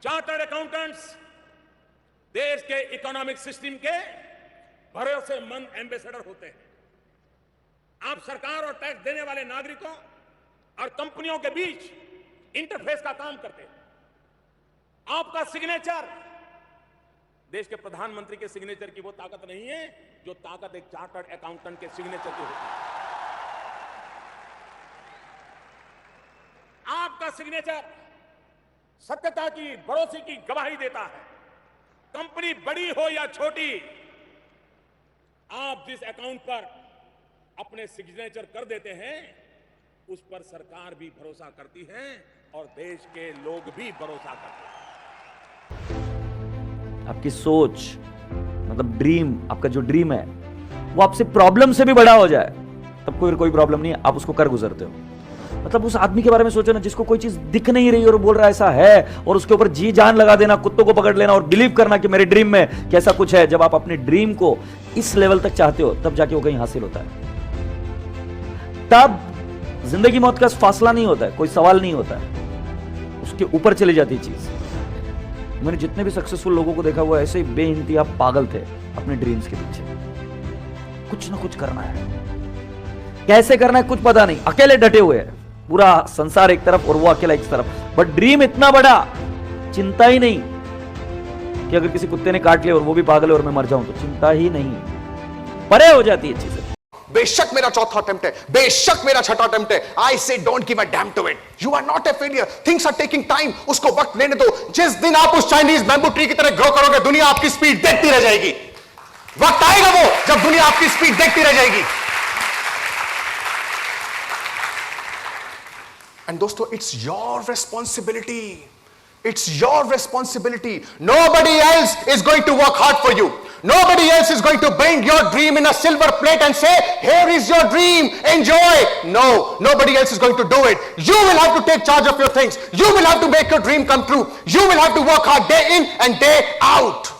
Chartered accountants देश के economic system के भरोसेमंद एम्बेसडर होते हैं। आप सरकार और टैक्स देने वाले नागरिकों और कंपनियों के बीच इंटरफेस का काम करते हैं। आपका सिग्नेचर देश के प्रधानमंत्री के सिग्नेचर की वो ताकत नहीं है जो ताकत एक चार्टर्ड अकाउंटेंट के सिग्नेचर की होती है। आपका सिग्नेचर सत्यता की, भरोसे की गवाही देता है। कंपनी बड़ी हो या छोटी, आप जिस अकाउंट पर अपने सिग्नेचर कर देते हैं उस पर सरकार भी भरोसा करती है और देश के लोग भी भरोसा करते हैं। आपकी सोच मतलब ड्रीम, आपका जो ड्रीम है वो आपसे प्रॉब्लम से भी बड़ा हो जाए तब कोई प्रॉब्लम नहीं है, आप उसको कर गुजरते हो। मतलब उस आदमी के बारे में सोचो ना जिसको कोई चीज दिख नहीं रही और बोल रहा है ऐसा है, और उसके ऊपर जी जान लगा देना, कुत्तों को पकड़ लेना और बिलीव करना कि मेरे ड्रीम में कैसा कुछ है। जब आप अपने ड्रीम को इस लेवल तक चाहते हो तब जाके वो कहीं हासिल होता है। तब जिंदगी मौत का फासला नहीं होता है, कोई सवाल नहीं होता है, उसके ऊपर चली जाती है चीज। मैंने जितने भी सक्सेसफुल लोगों को देखा हुआ ऐसे ही बेइंतहा पागल थे अपने ड्रीम्स के पीछे। कुछ ना कुछ करना है, कैसे करना है कुछ पता नहीं, अकेले डटे हुए हैं, पूरा संसार एक तरफ और वो अकेला एक तरफ, बट ड्रीम इतना बड़ा, चिंता ही नहीं कि अगर किसी कुत्ते ने काट लिया और वो भी पागल है और मैं मर जाऊं तो चिंता ही नहीं, परे हो जाती है चीजें। बेशक मेरा चौथा अटेम्प्ट है, बेशक मेरा छठा अटेम्प्ट है, I say don't give a damn to it, you are not a failure, things are taking time, उसको वक्त लेने दो। जिस दिन आप उस चाइनीज बैम्बू ट्री की तरह ग्रो करोगे दुनिया आपकी स्पीड देखती रह जाएगी। वक्त आएगा वो जब दुनिया आपकी स्पीड देखती रह जाएगी। एंड दोस्तों, it's your responsibility, it's your responsibility. Nobody else is going to work hard for you. Nobody else is going to bring your dream in a silver plate and say, here is your dream, enjoy. No, nobody else is going to do it. You will have to take charge of your things. You will have to make your dream come true. You will have to work hard day in and day out.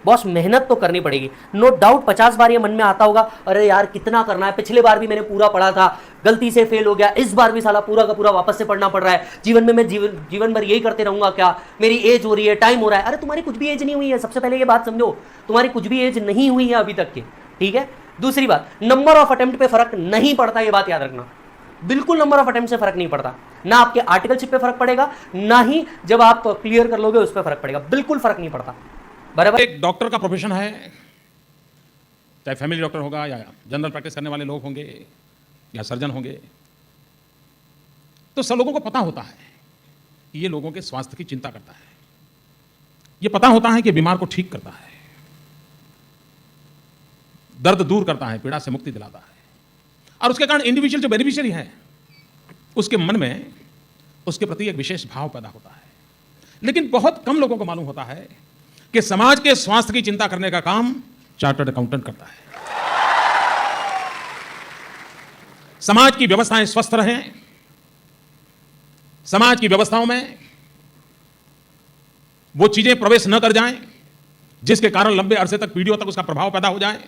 Boss मेहनत तो करनी पड़ेगी, no doubt. 50 बार ये मन में आता होगा, अरे यार कितना करना है, पिछले बार भी मैंने पूरा पढ़ा था, गलती से फेल हो गया, इस बार भी साला पूरा का पूरा वापस से पढ़ना पड़ रहा है। जीवन में मैं जीवन भर यही करते रहूंगा क्या, मेरी एज हो रही है, टाइम हो रहा है। अरे तुम्हारी कुछ भी एज नहीं हुई है, सबसे पहले ये बात समझो, तुम्हारी कुछ भी एज नहीं हुई है अभी तक की, ठीक है। दूसरी बात, नंबर ऑफ अटेम्प्ट पे फर्क नहीं पड़ता, ये बात याद रखना, बिल्कुल नंबर ऑफ अटेम्प्ट से फर्क नहीं पड़ता। ना आपके आर्टिकलशिप पे फर्क पड़ेगा, ना ही जब आप क्लियर कर लोगे उस पर फर्क पड़ेगा, बिल्कुल फर्क नहीं पड़ता। बराबर। एक डॉक्टर का प्रोफेशन है, चाहे फैमिली डॉक्टर होगा या जनरल प्रैक्टिस करने वाले लोग होंगे या सर्जन होंगे, तो सब लोगों को पता होता है कि ये लोगों के स्वास्थ्य की चिंता करता है, ये पता होता है कि बीमार को ठीक करता है, दर्द दूर करता है, पीड़ा से मुक्ति दिलाता है, और उसके कारण इंडिविजुअल जो बेनिफिशियरी है उसके मन में उसके प्रति एक विशेष भाव पैदा होता है। लेकिन बहुत कम लोगों को मालूम होता है कि समाज के स्वास्थ्य की चिंता करने का काम चार्टर्ड अकाउंटेंट करता है। समाज की व्यवस्थाएं स्वस्थ रहें, समाज की व्यवस्थाओं में वो चीजें प्रवेश न कर जाएं जिसके कारण लंबे अरसे तक, पीढ़ियों तक उसका प्रभाव पैदा हो जाए।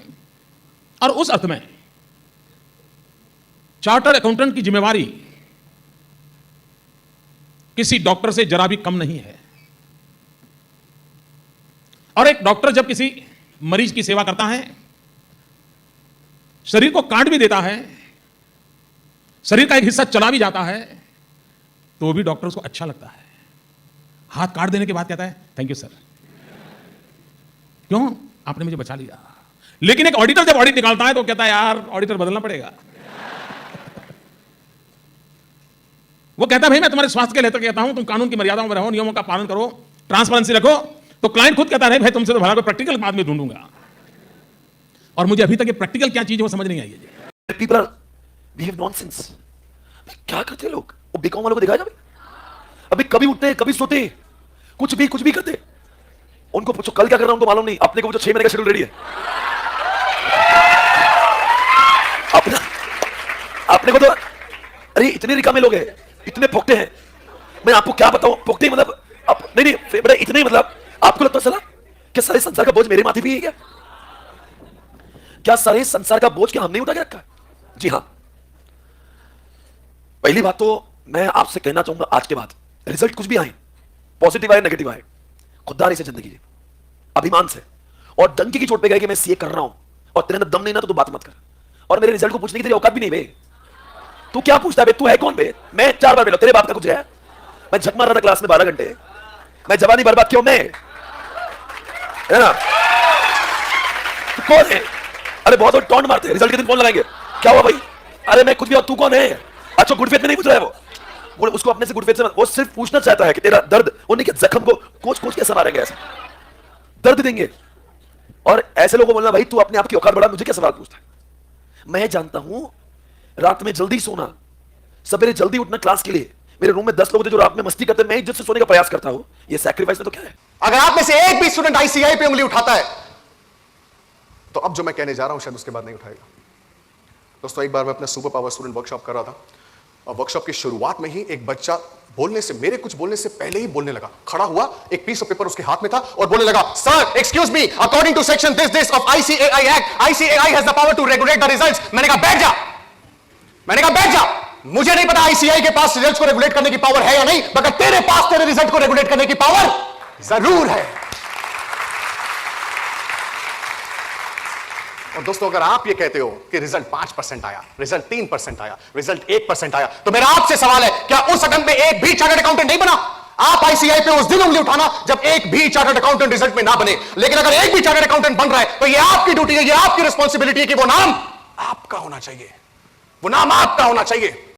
और उस अर्थ में चार्टर्ड अकाउंटेंट की जिम्मेवारी किसी डॉक्टर से जरा भी कम नहीं है। और एक डॉक्टर जब किसी मरीज की सेवा करता है, शरीर को काट भी देता है, शरीर का एक हिस्सा चला भी जाता है, तो वो भी डॉक्टर को अच्छा लगता है। हाथ काट देने के बाद कहता है थैंक यू सर, क्यों, आपने मुझे बचा लिया। लेकिन एक ऑडिटर जब ऑडिट निकालता है तो कहता है यार ऑडिटर बदलना पड़ेगा। वो कहता है भाई मैं तुम्हारे स्वास्थ्य के लिए तो कहता हूं, तुम कानून की मर्यादाओं में रहो, नियमों का पालन करो, ट्रांसपेरेंसी रखो। तो क्लाइंट खुद कहता है भाई तुमसे तो भला कोई प्रैक्टिकल बाद में ढूंढूंगा। और मुझे अभी तक ये प्रैक्टिकल क्या चीज है वो समझ नहीं आई है। People are behave nonsense. क्या करते हैं लोग, वो बीकॉम वालों को दिखाया जाए, अभी कभी उठते कभी सोते, कुछ भी करते। उनको पूछो कल क्या कर रहा हूं उनको मालूम नहीं, अपने को पूछो 6 महीने का शेड्यूल रेडी है। अपने को तो अरे इतने रिकामे लोग हैं, इतने फोकते हैं, मैं आपको क्या बताऊं। फोकते मतलब नहीं बेटा इतने, मतलब आपको लगता है क्या सारे संसार का बोझ मेरे माथे पे ही है क्या सारे संसार का बोझ क्या हमने उठा के रखा है? जी हां। पहली बात तो मैं आपसे कहना चाहूंगा, आज के बाद रिजल्ट कुछ भी आए, पॉजिटिव आए नेगेटिव आए, खुददारी से जिंदगी जी, अभिमान से, और डंकी की चोट पे गए कि मैं सीए कर रहा हूं और तेरे अंदर दम नहीं ना तो तू बात मत कर, और मेरे रिजल्ट को पूछने की तेरी औकात भी नहीं बे। तू क्या पूछता है बे? तू है कौन बे? मैं 4 बार फेल, तेरे बाप का कुछ है? मैं झक मार रहा था क्लास में 12 घंटे, मैं जवानी बर्बाद क्यों? मैं है ना? तू कौन है? अरे बहुत लोग टॉन्ट मारते हैं, रिजल्ट के दिन फोन लगाएंगे, क्या हुआ भाई? अरे मैं कुछ भी, और तू कौन है? अच्छा गुड फेथ में नहीं पूछ रहा है वो उसको अपने से गुड फेथ से, वो सिर्फ पूछना चाहता है कि तेरा दर्द, उन्हीं के जख्म को कोच कैसे मारेंगे, ऐसे दर्द देंगे। और ऐसे लोगों को बोलना भाई तू अपने आप की औकात बढ़ा, मुझे क्या सवाल पूछता है? मैं जानता हूं रात में जल्दी सोना, सवेरे जल्दी उठना क्लास के लिए। मेरे रूम में 10 लोग थे जो रात में मस्ती करते, मैं इज्जत से सोने का प्रयास करता हूं। ये सैक्रिफाइस में तो क्या है? अगर आप में से एक भी स्टूडेंट आईसीआई पे उंगली उठाता है तो अब जो मैं कहने जा रहा हूं शायद उसके बाद नहीं उठाएगा। दोस्तों, एक बार मैं अपना सुपर पावर स्टूडेंट वर्कशॉप कर रहा था और वर्कशॉप की शुरुआत में ही एक बच्चा मेरे कुछ बोलने से पहले ही बोलने लगा। खड़ा हुआ, एक पीस ऑफ पेपर उसके हाथ में था और बोलने लगा, sir excuse me, according to section this of ICAI act, ICAI has the power to regulate the results. मैंने कहा बैठ जा, मुझे नहीं पता आईसीएआई के पास रिजल्ट्स को रेगुलेट करने की पावर है या नहीं, मगर तेरे पास तेरे रिजल्ट को रेगुलेट करने की पावर जरूर है। और दोस्तों, अगर आप ये कहते हो कि रिजल्ट 5% आया, रिजल्ट 3% आया, रिजल्ट 1% आया, तो मेरा आपसे सवाल है, क्या उस अटैम्प्ट में एक भी चार्टर्ड अकाउंटेंट नहीं बना? आप आईसीआई पे उस दिन उंगली उठाना जब एक भी चार्टर्ड अकाउंटेंट रिजल्ट में ना बने। लेकिन अगर एक भी चार्टर्ड अकाउंटेंट बन रहा है तो ये आपकी ड्यूटी है, ये आपकी रिस्पॉन्सिबिलिटी है कि वो नाम आपका होना चाहिए, वो नाम आपका होना चाहिए।